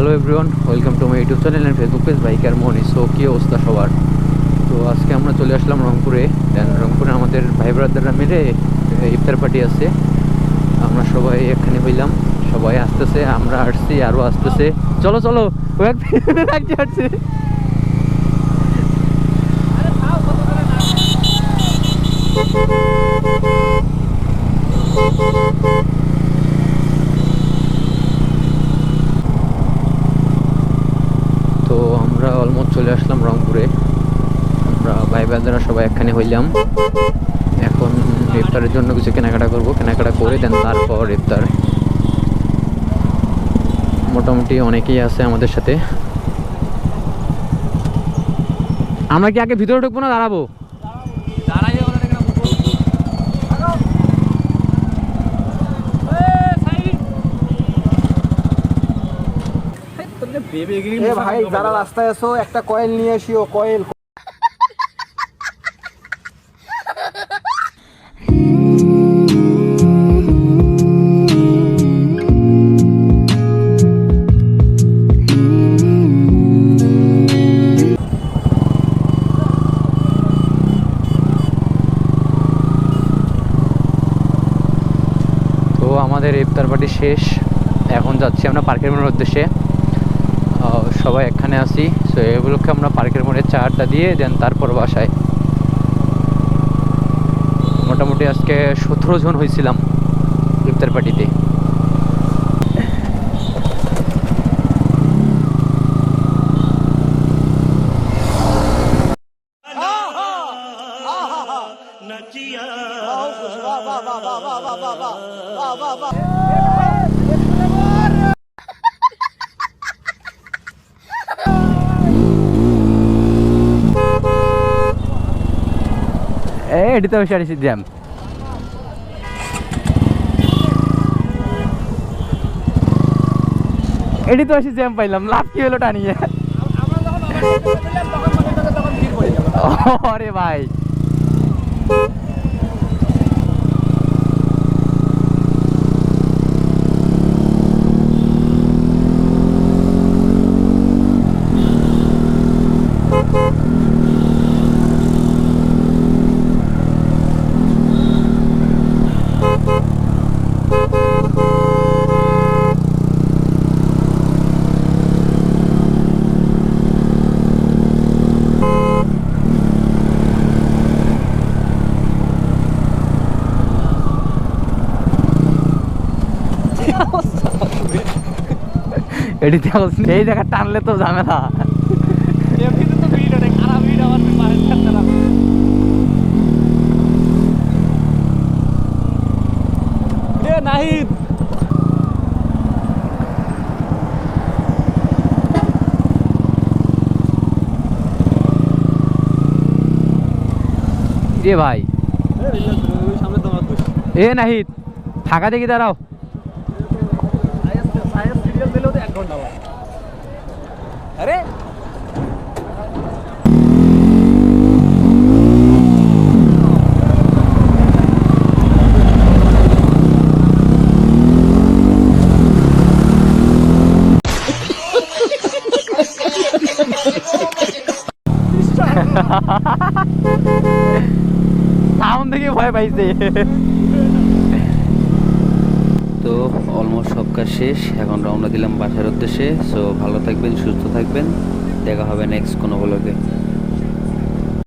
Hello everyone, welcome to my YouTube channel and Facebook page biker Moni. So কী অবস্থা সবার? তো আজকে আমরা চলে আসলাম রংপুরে। দেন রংপুরে আমাদের ভাই ব্রাদাররা মিলে ইফতার পার্টি আছে। আমরা সবাই এখানে হইলাম, সবাই আসতেছে, আমরা আসছি, আরও আসতেছে। চলো চলো আসছে। তো আমরা অলমোস্ট চলে আসলাম রংপুরে। আমরা ভাই ব্রাদাররা সবাই একখানে হইলাম। এখন ইফতারের জন্য কিছু কেনাকাটা করবো, কেনাকাটা করে দেন তারপর ইফতার। মোটামুটি অনেকেই আছে আমাদের সাথে। আমরা কি আগে ভিতরে ঢুকবো না দাঁড়াবো? ভাই যারা রাস্তায় আছো একটা কয়েল নিয়ে আসিও, কয়েল। তো আমাদের ইফতার পার্টি শেষ, এখন যাচ্ছি আমরা পার্কের মোড়ের উদ্দেশ্যে। সবাই এখানে আসি। সো এগুলোকে আমরা পার্কের মোড়ে চা আড্ডা দিয়ে দেন তারপর বাসায়। মোটামুটি আজকে 17 জন হয়েছিলাম ইফতার পার্টিতে। এডিতে বসে আসছি জ্যাম। এডিতে আসি জ্যাম পাইলাম, লাভ কি হলো টানিয়ে। আরে ভাই এডিতে এই জায়গা টানলে তো ঝামেলা। নাহিদ রে ভাই, এ নাহিদ ফাঁকা দেখি দাঁড়াও। আরে সাউন্ড দেখে ভয় পাইছে। তো অলমোস্ট সব কাজ শেষ, এখন রওনা দিলাম বাসার উদ্দেশ্যে। সো ভালো থাকবেন, সুস্থ থাকবেন, দেখা হবে নেক্সট কোনো ব্লগে।